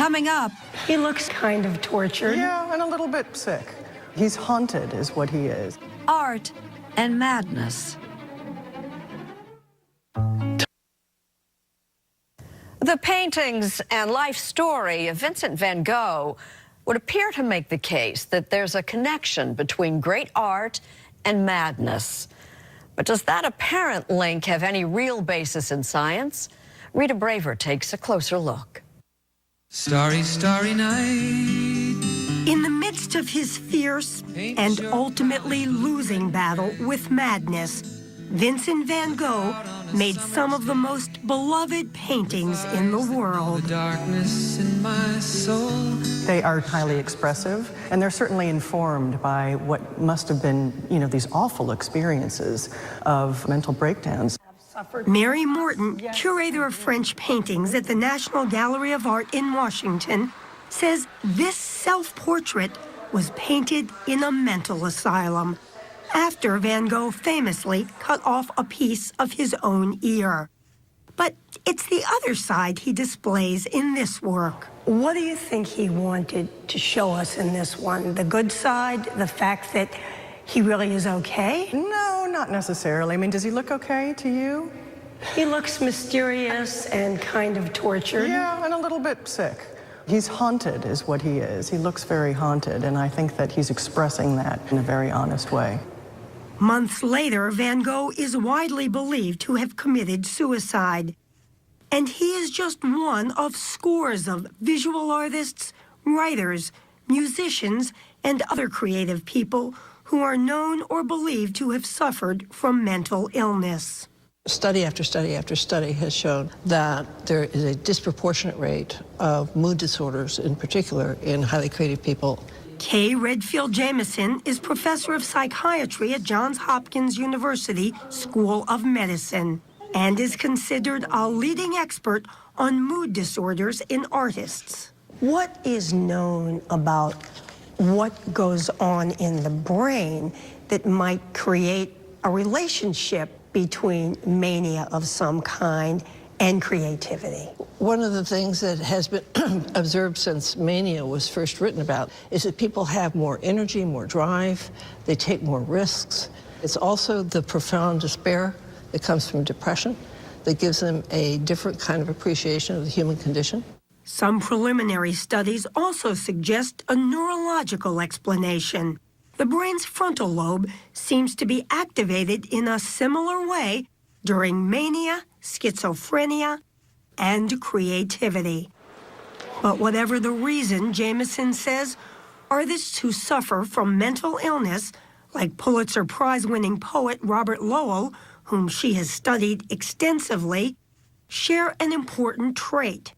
Coming up, He looks kind of tortured. Yeah, and a little bit sick. He's haunted is what he is. art and madness. The paintings and life story of Vincent van Gogh would appear to make the case that there's a connection between great art and madness. But does that apparent link have any real basis in science? Rita Braver takes a closer look. Starry, starry night. In the midst of his fierce and ultimately losing battle with madness, Vincent van Gogh made some of the most beloved paintings in the world. Darkness in my soul. They are highly expressive, and they're certainly informed by what must have been, these awful experiences of mental breakdowns. Mary Morton, curator of French paintings at the National Gallery of Art in Washington, says this self-portrait was painted in a mental asylum after Van Gogh famously cut off a piece of his own ear. But it's the other side he displays in this work. What do you think he wanted to show us in this one? The good side, the fact that he really is okay? No, not necessarily. I mean, does he look okay to you? He looks mysterious and kind of tortured. Yeah, and a little bit sick. He's haunted is what he is. He looks very haunted, and I think that he's expressing that in a very honest way. Months later, Van Gogh is widely believed to have committed suicide. And he is just one of scores of visual artists, writers, musicians, and other creative people who are known or believed to have suffered from mental illness. Study after study after study has shown that there is a disproportionate rate of mood disorders, in particular in highly creative people. Kay Redfield Jamison is professor of psychiatry at Johns Hopkins University School of Medicine and is considered a leading expert on mood disorders in artists. What is known about what goes on in the brain that might create a relationship between mania of some kind and creativity? One of the things that has been observed since mania was first written about is that people have more energy, more drive, they take more risks. It's also the profound despair that comes from depression that gives them a different kind of appreciation of the human condition. Some preliminary studies also suggest a neurological explanation. The brain's frontal lobe seems to be activated in a similar way during mania, schizophrenia, and creativity. But whatever the reason, Jamison says, artists who suffer from mental illness, like Pulitzer Prize-winning poet Robert Lowell, whom she has studied extensively, share an important trait.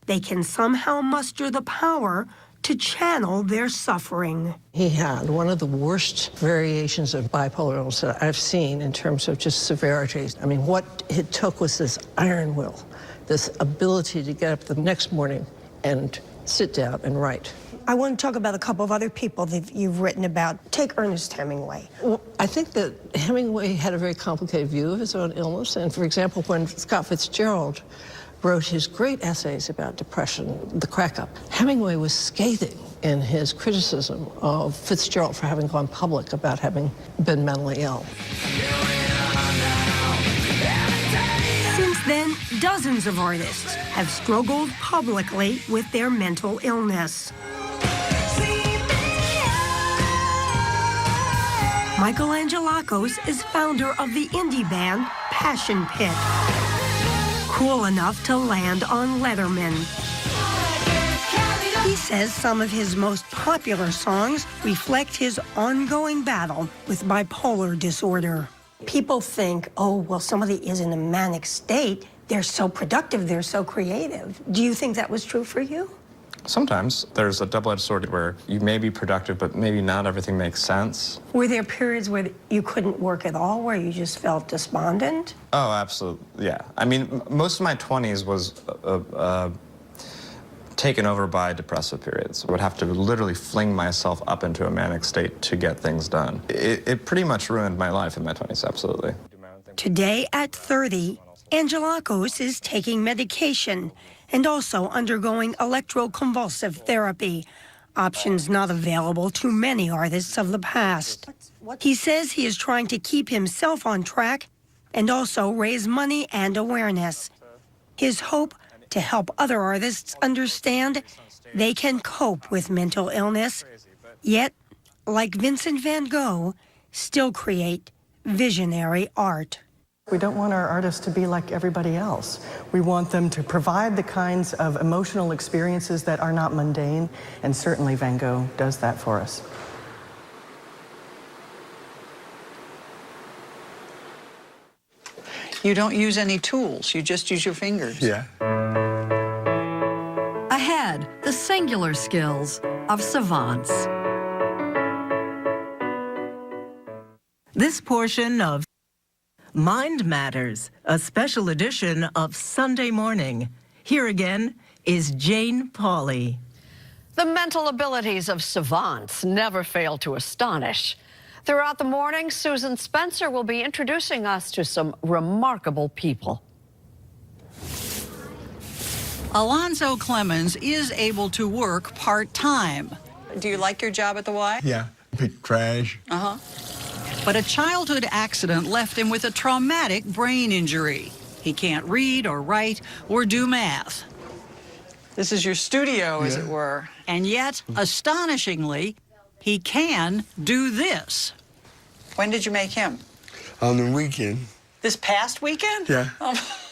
They can somehow muster the power to channel their suffering. He had one of the worst variations of bipolar illness that I've seen in terms of just severity. I mean, what it took was this iron will, this ability to get up the next morning and sit down and write. I want to talk about a couple of other people that you've written about. Take Ernest Hemingway. Well, I think that Hemingway had a very complicated view of his own illness. And for example, when Scott Fitzgerald wrote his great essays about depression, the crack-up, Hemingway was scathing in his criticism of Fitzgerald for having gone public about having been mentally ill. Since then, dozens of artists have struggled publicly with their mental illness. Michael Angelakos is founder of the indie band Passion Pit, cool enough to land on Letterman. He says some of his most popular songs reflect his ongoing battle with bipolar disorder. People think, oh, well, somebody is in a manic state. They're so productive, they're so creative. Do you think that was true for you? Sometimes there's a double-edged sword where you may be productive, but maybe not everything makes sense. Were there periods where you couldn't work at all, where you just felt despondent? Oh, absolutely, yeah. I mean, most of my 20s was taken over by depressive periods. I would have to literally fling myself up into a manic state to get things done. It pretty much ruined my life in my 20s, absolutely. Today, at 30, Angelakos is taking medication and also undergoing electroconvulsive therapy, options not available to many artists of the past. He says he is trying to keep himself on track and also raise money and awareness. His hope to help other artists understand they can cope with mental illness, yet, like Vincent van Gogh, still create visionary art. We don't want our artists to be like everybody else. We want them to provide the kinds of emotional experiences that are not mundane, and certainly Van Gogh does that for us. You don't use any tools, you just use your fingers. Yeah. Ahead, the singular skills of savants. This portion of Mind Matters, a special edition of Sunday Morning. Here again is Jane Pauley. The mental abilities of savants never fail to astonish. Throughout the morning, Susan Spencer will be introducing us to some remarkable people. Alonzo Clemens is able to work part-time. Do you like your job at the Y? Yeah. Pick trash. Uh-huh. But a childhood accident left him with a traumatic brain injury. He can't read or write or do math. This is your studio, as it were. And yet, astonishingly, he can do this. When did you make him? On the weekend. This past weekend? Yeah.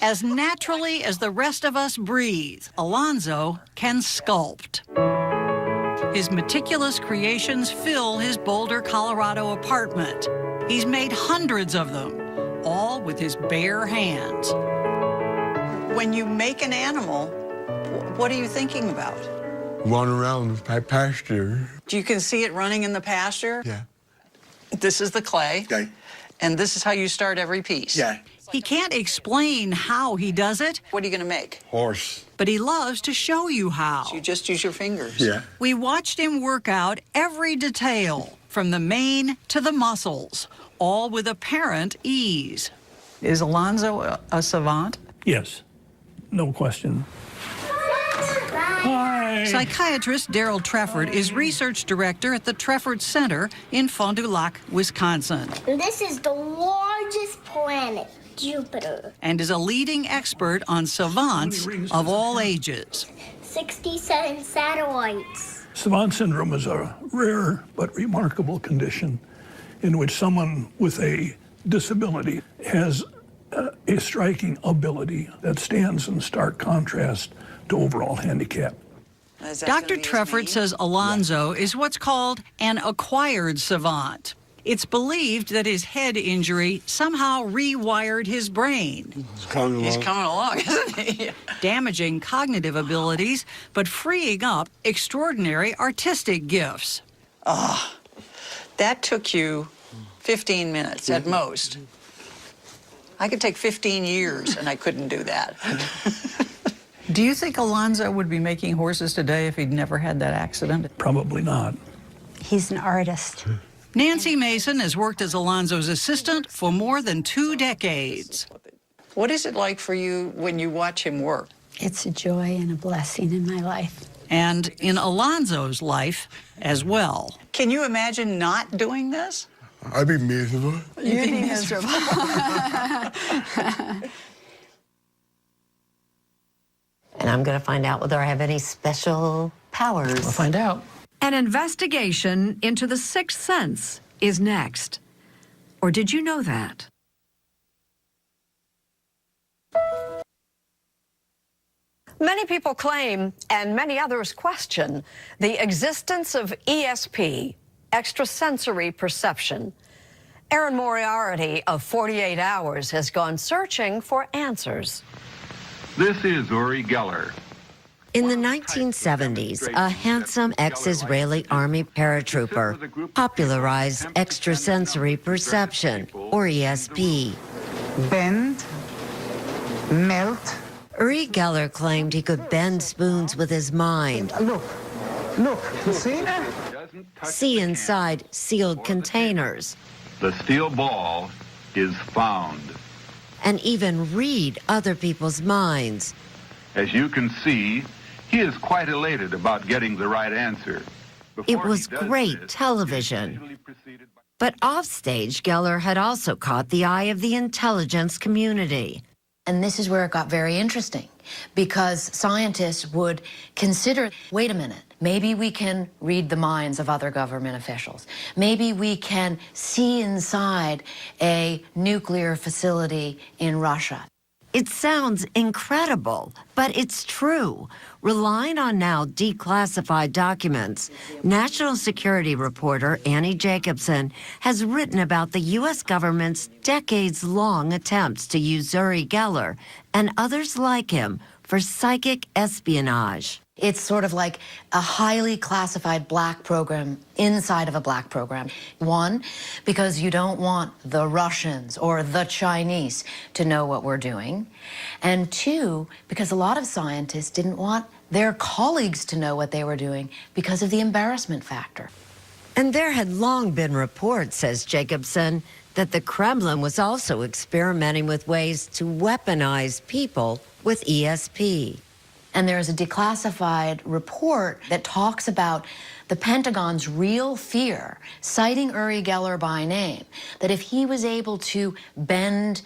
As naturally as the rest of us breathe, Alonzo can sculpt. His meticulous creations fill his Boulder, Colorado apartment. He's made hundreds of them, all with his bare hands. When you make an animal, what are you thinking about? Run around the pasture. You can see it running in the pasture? Yeah. This is the clay. Okay. And this is how you start every piece. Yeah. He can't explain how he does it, What are you going to make? Horse. but he loves to show you how. You just use your fingers. Yeah. We watched him work out every detail, from the mane to the muscles, all with apparent ease. Is Alonzo a savant? Yes, no question. Hi. Psychiatrist Daryl Trefford is research director at the Trefford Center in Fond du Lac, Wisconsin, This is the largest planet, Jupiter. and is a leading expert on savants of all ages. 67 satellites. Savant syndrome is a rare but remarkable condition in which someone with a disability has a striking ability that stands in stark contrast to overall handicap. Dr. Trefford says Alonzo is what's called an acquired savant. It's believed that his head injury somehow rewired his brain, He's coming along, isn't he? damaging cognitive abilities, but freeing up extraordinary artistic gifts. That took you 15 minutes at most. I could take 15 years, and I couldn't do that. Do you think Alonzo would be making horses today if he'd never had that accident? Probably not. He's an artist. Nancy Mason has worked as Alonzo's assistant for more than 2 decades. What is it like for you when you watch him work? It's a joy and a blessing in my life. And in Alonzo's life as well. Can you imagine not doing this? I'd be miserable. You'd be miserable. And I'm going to find out whether I have any special powers. We'll find out. An investigation into the sixth sense is next. Or did you know that? Many people claim, and many others question, the existence of ESP, extrasensory perception. Erin Moriarty of 48 Hours has gone searching for answers. This is Uri Geller. In the 1970s, a handsome ex-Israeli army paratrooper popularized extrasensory perception, or ESP. Bend, melt. Uri Geller claimed he could bend spoons with his mind. Look, you see? See inside sealed containers. The steel ball is found. and even read other people's minds. As you can see, he is quite elated about getting the right answer. It was great television. But offstage, Geller had also caught the eye of the intelligence community. And this is where it got very interesting, because scientists would consider, wait a minute, maybe we can read the minds of other government officials. Maybe we can see inside a nuclear facility in Russia. It sounds incredible, but it's true. Relying on now declassified documents, national security reporter Annie Jacobson has written about the U.S. government's decades-long attempts to use Uri Geller and others like him for psychic espionage. It's sort of like a highly classified black program inside of a black program. One, because you don't want the Russians or the Chinese to know what we're doing. And two, because a lot of scientists didn't want their colleagues to know what they were doing because of the embarrassment factor. And there had long been reports, says Jacobson, that the Kremlin was also experimenting with ways to weaponize people with ESP. And there's a declassified report that talks about the Pentagon's real fear, citing Uri Geller by name, that if he was able to bend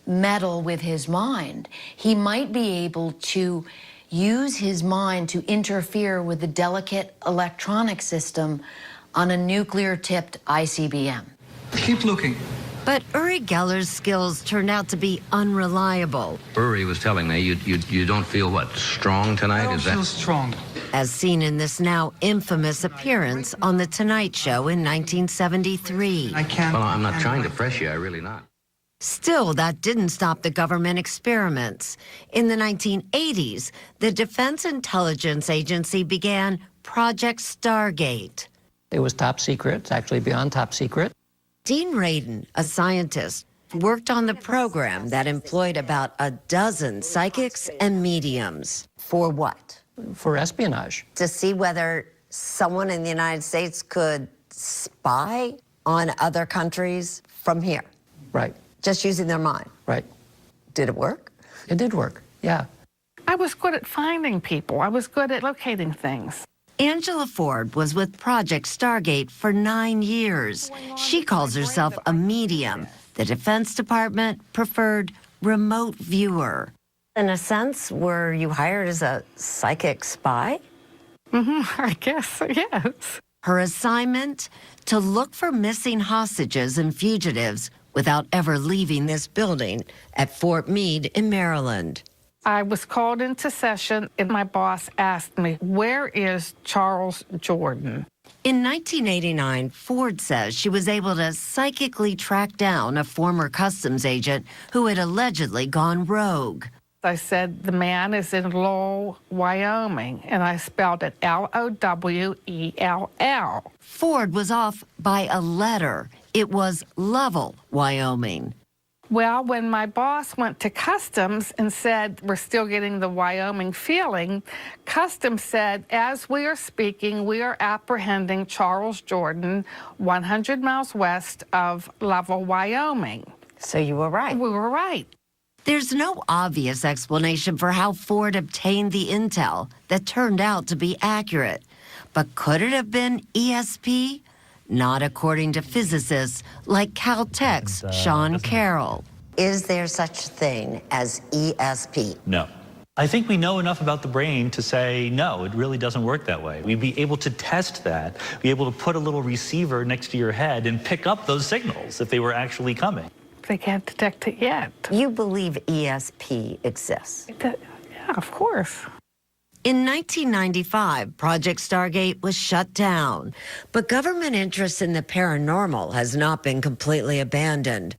metal with his mind, he might be able to use his mind to interfere with the delicate electronic system on a nuclear-tipped ICBM. Keep looking. But Uri Geller's skills turned out to be unreliable. Uri was telling me you don't feel, what, strong tonight? I don't Is that feel strong. As seen in this now infamous appearance on The Tonight Show in 1973. I can't. Well, I'm not trying to press you. I really not. Still, that didn't stop the government experiments. In the 1980s, the Defense Intelligence Agency began Project Stargate. It was top secret. It's actually beyond top secret. Dean Radin, a scientist, worked on the program that employed about a dozen psychics and mediums. For what? For espionage. To see whether someone in the United States could spy on other countries from here. Right. Just using their mind. Right. Did it work? It did work, yeah. I was good at finding people. I was good at locating things. Angela Ford was with Project Stargate for 9 years. She calls herself a medium. The Defense Department preferred remote viewer. In a sense, were you hired as a psychic spy? I guess, yes. Her assignment? To look for missing hostages and fugitives without ever leaving this building at Fort Meade in Maryland. I was called into session, and my boss asked me, where is Charles Jordan? In 1989, Ford says she was able to psychically track down a former customs agent who had allegedly gone rogue. I said, the man is in Lowell, Wyoming, and I spelled it Lowell. Ford was off by a letter. It was Lovell, Wyoming. Well, when my boss went to Customs and said, we're still getting the Wyoming feeling, Customs said, as we are speaking, we are apprehending Charles Jordan 100 miles west of Lovell, Wyoming. So you were right. We were right. There's no obvious explanation for how Ford obtained the intel that turned out to be accurate. But could it have been ESP? Not according to physicists like Caltech's Sean Carroll. Is there such a thing as ESP? No. I think we know enough about the brain to say, no, it really doesn't work that way. We'd be able to test that, be able to put a little receiver next to your head and pick up those signals if they were actually coming. They can't detect it yet. You believe ESP exists? Yeah, of course. In 1995, Project Stargate was shut down, but government interest in the paranormal has not been completely abandoned.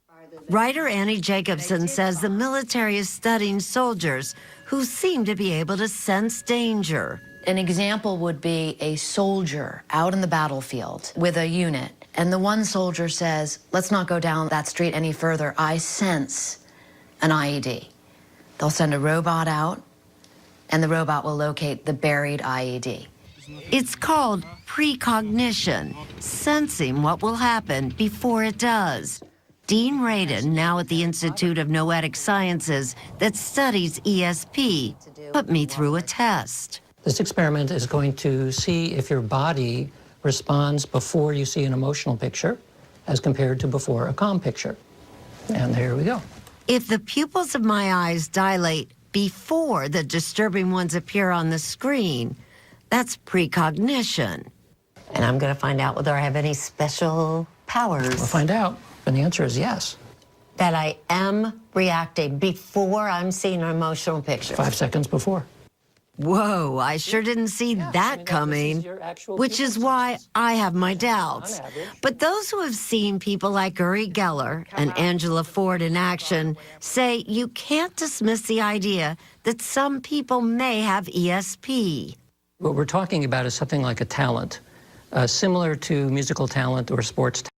Writer Annie Jacobson says the military is studying soldiers who seem to be able to sense danger. An example would be a soldier out in the battlefield with a unit, and the one soldier says, let's not go down that street any further. I sense an IED. They'll send a robot out, and the robot will locate the buried IED. It's called precognition, sensing what will happen before it does. Dean Radin, now at the Institute of Noetic Sciences that studies ESP, put me through a test. This experiment is going to see if your body responds before you see an emotional picture as compared to before a calm picture. And there we go. If the pupils of my eyes dilate before the disturbing ones appear on the screen, that's precognition. And I'm going to find out whether I have any special powers. We'll find out. And the answer is yes. That I am reacting before I'm seeing an emotional picture. 5 seconds before. Whoa, I sure didn't see that coming, which is why I have my doubts. But those who have seen people like Uri Geller and Angela Ford in action say you can't dismiss the idea that some people may have ESP. What we're talking about is something like a talent, similar to musical talent or sports talent.